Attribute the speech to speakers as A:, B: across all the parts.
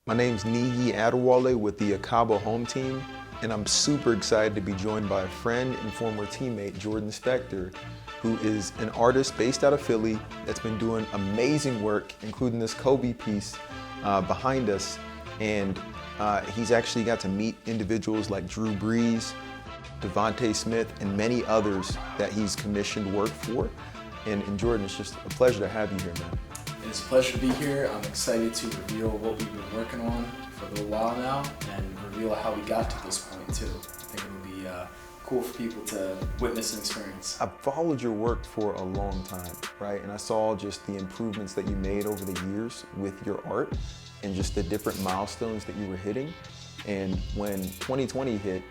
A: My name's Nigi Adewale with the Akaba home team, and I'm super excited to be joined by a friend and former teammate, Jordan Spector, who is an artist based out of Philly that's been doing amazing work, including this Kobe piece behind us. And he's actually got to meet individuals like Drew Brees, Devontae Smith, and many others that he's commissioned work for. And Jordan, it's just a pleasure to have you here, man.
B: It's a pleasure to be here. I'm excited to reveal what we've been working on for a little while now and reveal how we got to this point too. I think it would be cool for people to witness and experience.
A: I've followed your work for a long time, right? And I saw just the improvements that you made over the years with your art and just the different milestones that you were hitting. And when 2020 hit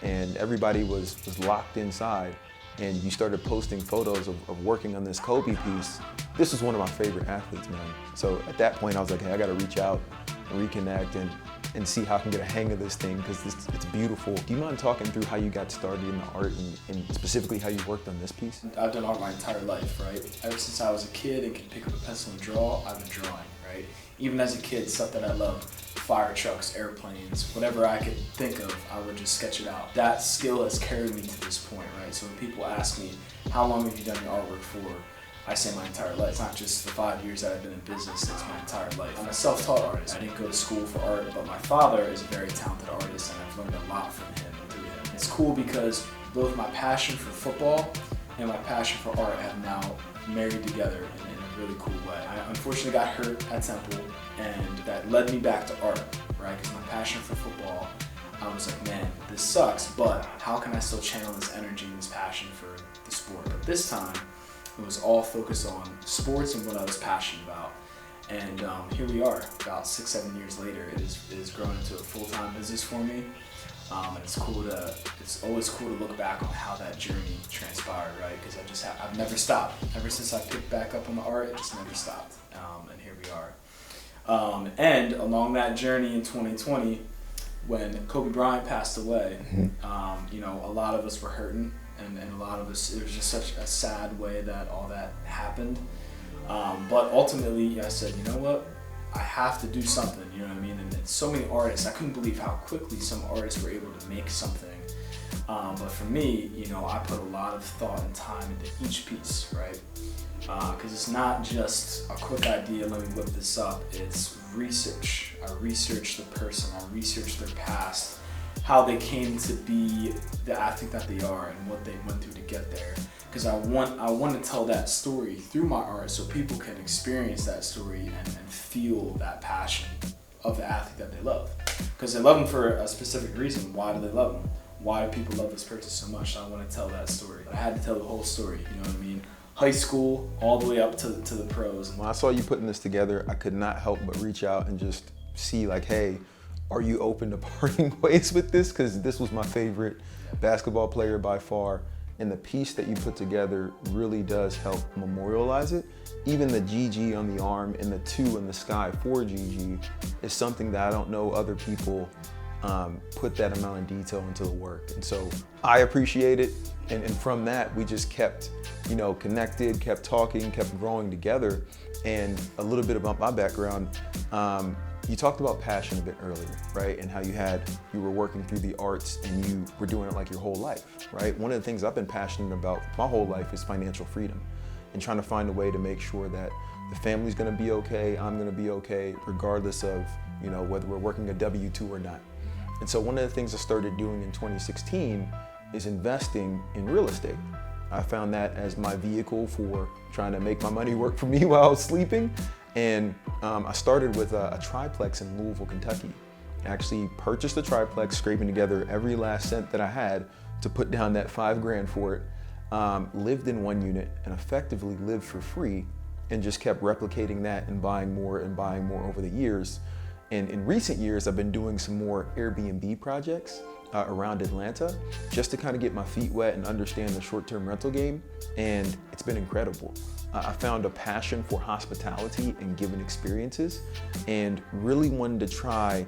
A: and everybody was locked inside, and you started posting photos of working on this Kobe piece, this was one of my favorite athletes, man. So at that point, I was like, hey, I gotta reach out and reconnect and see how I can get a hang of this thing, because it's beautiful. Do you mind talking through how you got started in the art and specifically how you worked on this piece?
B: I've done art my entire life, right? Ever since I was a kid and could pick up a pencil and draw, I've been drawing, right? Even as a kid, stuff that I loved, fire trucks, airplanes, whatever I could think of, I would just sketch it out. That skill has carried me to this point, right? So when people ask me, how long have you done your artwork for? I say my entire life. It's not just the 5 years that I've been in business, it's my entire life. I'm a self-taught artist. I didn't go to school for art, but my father is a very talented artist and I've learned a lot from him and through him. It's cool because both my passion for football and my passion for art have now married together in a really cool way. I unfortunately got hurt at Temple, and that led me back to art, right? Because my passion for football, I was like, man, this sucks, but how can I still channel this energy and this passion for the sport? But this time, it was all focused on sports and what I was passionate about. And here we are, about 6-7 years later. It is grown into a full-time business for me. And it's always cool to look back on how that journey transpired, right? Because I've never stopped. Ever since I picked back up on the art, it just never stopped. And here we are. And along that journey in 2020, when Kobe Bryant passed away, a lot of us were hurting, and a lot of us, it was just such a sad way that all that happened. But ultimately, I said, you know what? I have to do something, you know what I mean? And so many artists, I couldn't believe how quickly some artists were able to make something. But for me, I put a lot of thought and time into each piece, right? Because it's not just a quick idea, let me whip this up. It's research. I research the person, I research their past, how they came to be the athlete that they are and what they went through to get there. Because I want to tell that story through my art so people can experience that story and feel that passion of the athlete that they love. Because they love them for a specific reason. Why do they love them? Why do people love this person so much? I want to tell that story. I had to tell the whole story, you know what I mean? High school, all the way up to the pros.
A: When I saw you putting this together, I could not help but reach out and just see like, hey, are you open to parting ways with this? Because this was my favorite basketball player by far. And the piece that you put together really does help memorialize it. Even the GG on the arm and the 2 in the sky for GG is something that I don't know other people put that amount of detail into the work. And so I appreciate it. And from that, we just kept, connected, kept talking, kept growing together. And a little bit about my background, you talked about passion a bit earlier, right? And how you were working through the arts and you were doing it like your whole life, right? One of the things I've been passionate about my whole life is financial freedom and trying to find a way to make sure that the family's gonna be okay, I'm gonna be okay, regardless of, whether we're working a W-2 or not. And so one of the things I started doing in 2016 is investing in real estate. I found that as my vehicle for trying to make my money work for me while I was sleeping. And I started with a triplex in Louisville, Kentucky. I actually purchased a triplex, scraping together every last cent that I had to put down that $5,000 for it. Lived in one unit and effectively lived for free and just kept replicating that and buying more over the years. And in recent years, I've been doing some more Airbnb projects around Atlanta just to kind of get my feet wet and understand the short-term rental game. And it's been incredible. I found a passion for hospitality and giving experiences and really wanted to try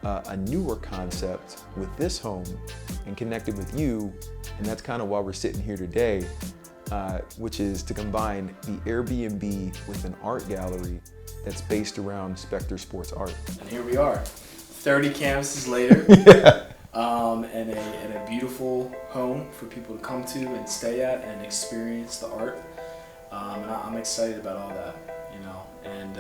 A: a newer concept with this home and connected with you. And that's kind of why we're sitting here today, which is to combine the Airbnb with an art gallery that's based around Spector sports art.
B: And here we are, 30 canvases later.
A: Yeah.
B: And a beautiful home for people to come to and stay at and experience the art. And I'm excited about all that, you know. And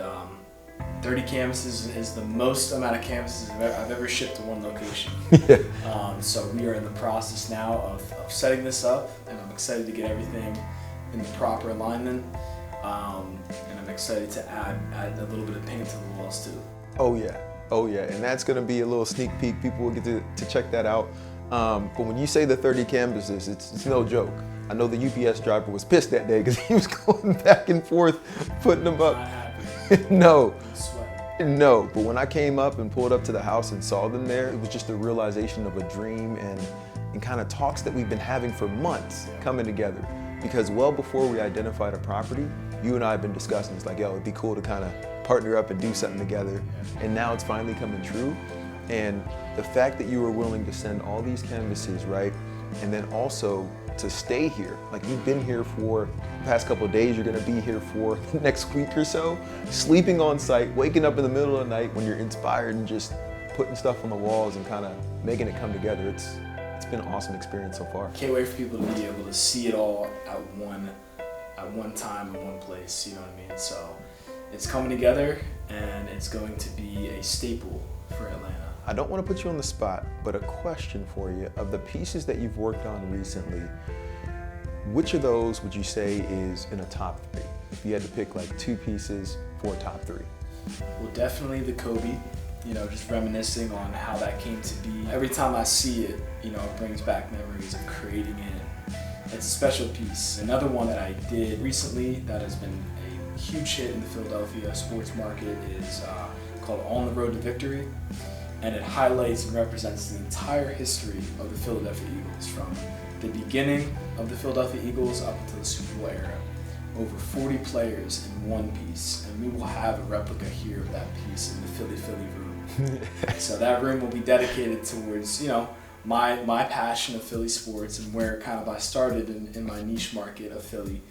B: 30 canvases is the most amount of canvases I've ever shipped to one location.
A: Yeah.
B: So we are in the process now of setting this up, and I'm excited to get everything in the proper alignment. And I'm excited to add a little bit of paint to the walls too.
A: Oh yeah. Oh yeah, and that's gonna be a little sneak peek. People will get to check that out. But when you say the 30 canvases, it's no joke. I know the UPS driver was pissed that day because he was going back and forth, putting them up.
B: Not happy.
A: No,
B: I'm sweating.
A: no. But when I came up and pulled up to the house and saw them there, it was just a realization of a dream and kind of talks that we've been having for months coming together. Because well before we identified a property, you and I have been discussing, it's like, yo, it'd be cool to kind of partner up and do something together. And now it's finally coming true. And the fact that you were willing to send all these canvases, right? And then also to stay here. Like you've been here for the past couple of days, you're gonna be here for the next week or so, sleeping on site, waking up in the middle of the night when you're inspired and just putting stuff on the walls and kind of making it come together. It's been an awesome experience so far.
B: Can't wait for people to be able to see it all at one time in one place, you know what I mean? So it's coming together and it's going to be a staple for Atlanta.
A: I don't want to put you on the spot, but a question for you. Of the pieces that you've worked on recently, which of those would you say is in a top 3? If you had to pick like 2 pieces for a top 3.
B: Well, definitely the Kobe, you know, just reminiscing on how that came to be. Every time I see it, you know, it brings back memories of creating it. It's a special piece. Another one that I did recently that has been a huge hit in the Philadelphia sports market is called On the Road to Victory. And it highlights and represents the entire history of the Philadelphia Eagles, from the beginning of the Philadelphia Eagles up until the Super Bowl era. Over 40 players in one piece, and we will have a replica here of that piece in the Philly room. So that room will be dedicated towards, you know, my passion of Philly sports and where kind of I started in my niche market of Philly.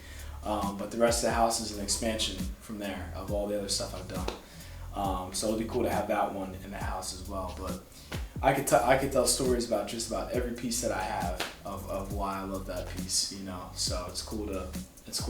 B: But the rest of the house is an expansion from there of all the other stuff I've done. So it'll be cool to have that one in the house as well. But I could tell stories about just about every piece that I have of why I love that piece, you know. So it's cool to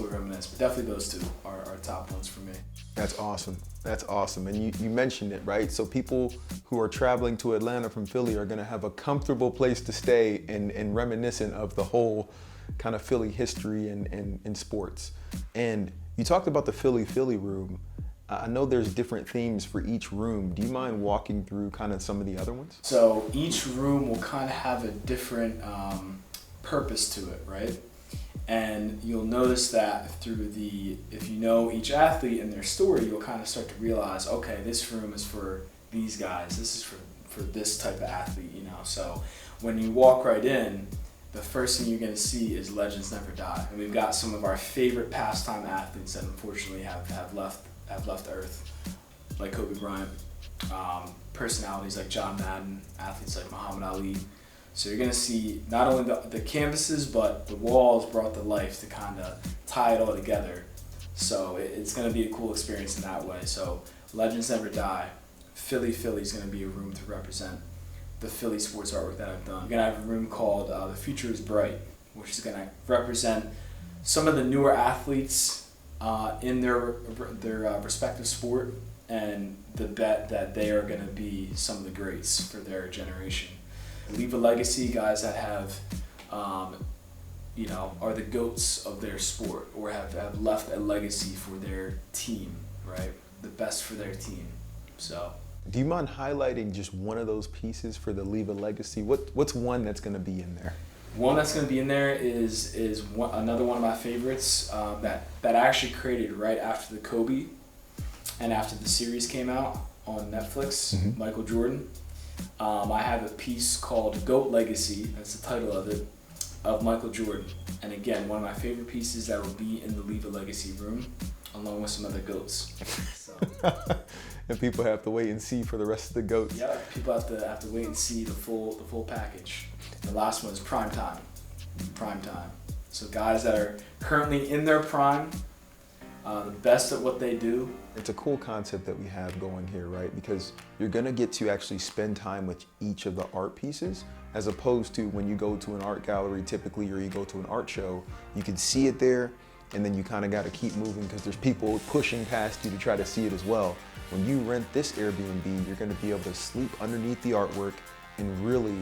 B: reminisce. But definitely those 2 are top ones for me.
A: That's awesome. That's awesome. And you mentioned it, right? So people who are traveling to Atlanta from Philly are going to have a comfortable place to stay and reminiscent of the whole kind of Philly history and sports. And you talked about the Philly room. I know there's different themes for each room. Do you mind walking through kind of some of the other ones?
B: So each room will kind of have a different purpose to it, right? And you'll notice that if you know each athlete and their story, you'll kind of start to realize, okay, this room is for these guys. This is for this type of athlete, you know? So when you walk right in, the first thing you're going to see is legends never die. And we've got some of our favorite pastime athletes that unfortunately have left Earth, like Kobe Bryant, personalities like John Madden, athletes like Muhammad Ali. So you're gonna see not only the canvases, but the walls brought to life to kind of tie it all together. So it's gonna be a cool experience in that way. So legends never die. Philly's gonna be a room to represent the Philly sports artwork that I've done. We're gonna have a room called The Future is Bright, which is gonna represent some of the newer athletes in their respective sport, and the bet that they are going to be some of the greats for their generation. Leave a legacy, guys that have, are the GOATs of their sport, or have left a legacy for their team, right? The best for their team. So.
A: Do you mind highlighting just one of those pieces for the Leave a Legacy? What's one that's going to be in there?
B: One that's going to be in there is another one of my favorites that I actually created right after the Kobe and after the series came out on Netflix, Michael Jordan. I have a piece called GOAT Legacy, that's the title of it, of Michael Jordan. And again, one of my favorite pieces that will be in the Leave a Legacy room, along with some other GOATs. So.
A: And people have to wait and see for the rest of the GOATs.
B: Yeah, people have to wait and see the full package. The last one is prime time. So guys that are currently in their prime, the best at what they do.
A: It's a cool concept that we have going here, right? Because you're gonna get to actually spend time with each of the art pieces, as opposed to when you go to an art gallery typically, or you go to an art show, you can see it there, and then you kind of got to keep moving because there's people pushing past you to try to see it as well. When you rent this Airbnb, you're gonna be able to sleep underneath the artwork and really,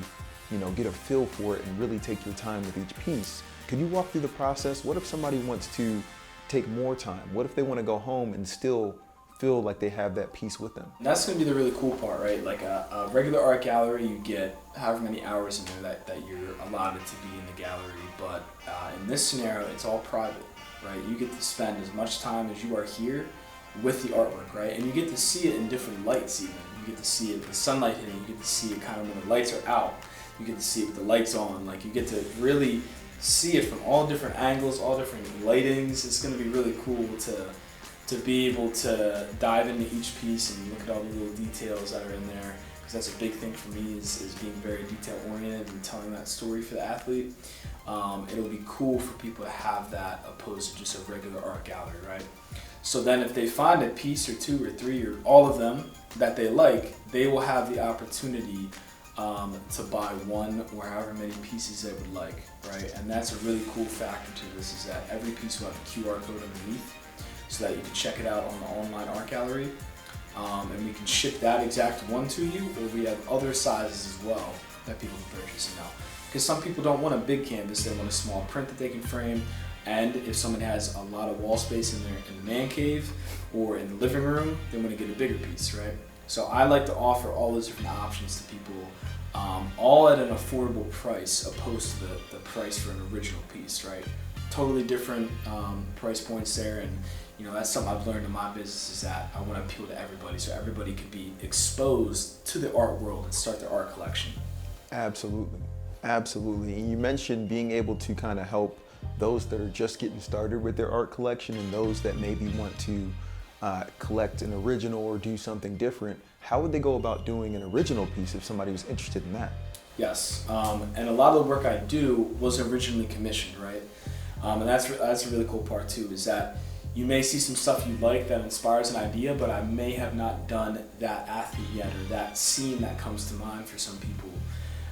A: get a feel for it and really take your time with each piece. Could you walk through the process? What if somebody wants to take more time? What if they want to go home and still feel like they have that piece with them?
B: That's going to be the really cool part, right? Like a regular art gallery, you get however many hours in there that you're allotted to be in the gallery. But in this scenario, it's all private, right? You get to spend as much time as you are here with the artwork, right? And you get to see it in different lights even. You get to see it with the sunlight hitting, you get to see it kind of when the lights are out. You get to see it with the lights on. Like, you get to really see it from all different angles, all different lightings. It's going to be really cool to be able to dive into each piece and look at all the little details that are in there, because that's a big thing for me is being very detail oriented and telling that story for the athlete. It'll be cool for people to have that opposed to just a regular art gallery, right? So then if they find a piece or two or three or all of them that they like, they will have the opportunity to buy one or however many pieces they would like, right? And that's a really cool factor to this, is that every piece will have a QR code underneath so that you can check it out on the online art gallery. And we can ship that exact one to you, or we have other sizes as well that people can purchase now. Because some people don't want a big canvas, they want a small print that they can frame. And if someone has a lot of wall space in the man cave or in the living room, they want to get a bigger piece, right? So I like to offer all those different options to people, all at an affordable price, opposed to the price for an original piece, right? Totally different price points there, and that's something I've learned in my business, is that I want to appeal to everybody, so everybody could be exposed to the art world and start their art collection.
A: Absolutely, absolutely. And you mentioned being able to kind of help those that are just getting started with their art collection and those that maybe want to collect an original or do something different. How would they go about doing an original piece if somebody was interested in that?
B: Yes, and a lot of the work I do was originally commissioned, right? And that's a really cool part too, is that you may see some stuff you like that inspires an idea, but I may have not done that athlete yet, or that scene that comes to mind for some people.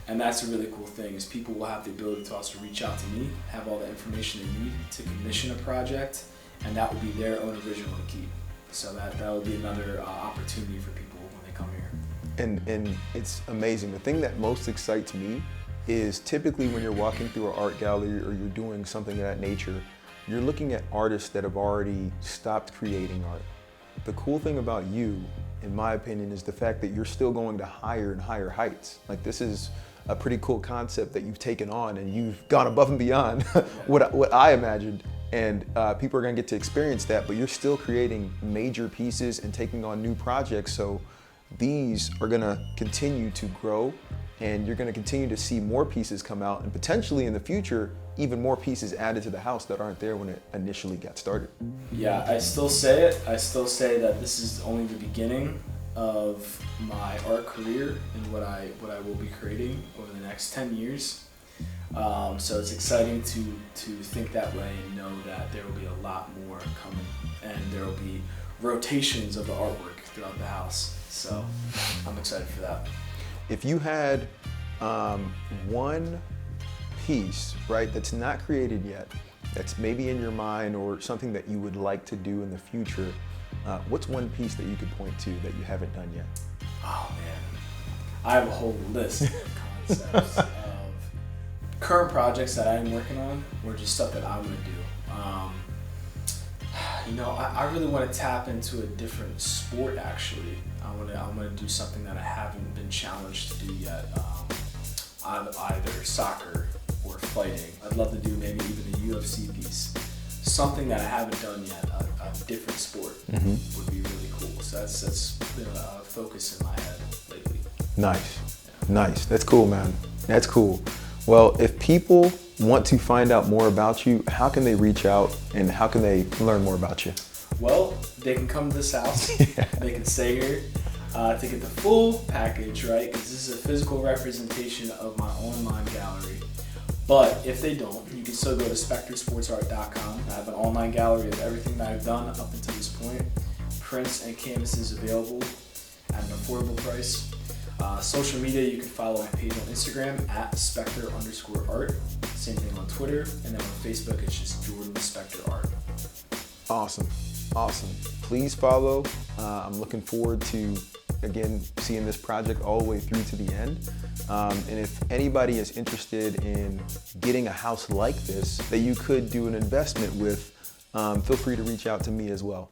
B: And that's a really cool thing, is people will have the ability to also reach out to me, have all the information they need to commission a project, and that will be their own original to keep. So that will be another opportunity for people when they come here.
A: And it's amazing. The thing that most excites me is typically when you're walking through an art gallery or you're doing something of that nature, you're looking at artists that have already stopped creating art. The cool thing about you, in my opinion, is the fact that you're still going to higher and higher heights. Like, this is a pretty cool concept that you've taken on, and you've gone above and beyond what I imagined. And people are gonna get to experience that, but you're still creating major pieces and taking on new projects. So these are gonna continue to grow, and you're gonna continue to see more pieces come out, and potentially in the future, even more pieces added to the house that aren't there when it initially got started.
B: Yeah, I still say it. I still say that this is only the beginning of my art career and what I will be creating over the next 10 years. So it's exciting to think that way and know that there will be a lot more coming, and there will be rotations of the artwork throughout the house. So I'm excited for that.
A: If you had one piece, right, that's not created yet, that's maybe in your mind or something that you would like to do in the future, what's one piece that you could point to that you haven't done yet?
B: Oh man, I have a whole list of concepts of current projects that I'm working on, or just stuff that I want to do. I really want to tap into a different sport. Actually, I want to do something that I haven't been challenged to do yet. Either soccer or fighting. I'd love to do maybe even a UFC piece. Something that I haven't done yet, a different sport, would be really cool. So that's been a focus in my head lately.
A: Nice,
B: Yeah.
A: Nice. That's cool, man. That's cool. Well, if people want to find out more about you, how can they reach out and how can they learn more about you?
B: Well, they can come to this house.
A: Yeah.
B: They can stay here to get the full package, right? Because this is a physical representation of my online gallery. But if they don't, you can still go to spectorsportsart.com. I have an online gallery of everything that I've done up until this point. Prints and canvases available at an affordable price. Social media, you can follow my page on Instagram at Spector_art. Same thing on Twitter, and then on Facebook, it's just Jordan Spector Art.
A: Awesome. Please follow. I'm looking forward to, again, seeing this project all the way through to the end. And if anybody is interested in getting a house like this that you could do an investment with, feel free to reach out to me as well.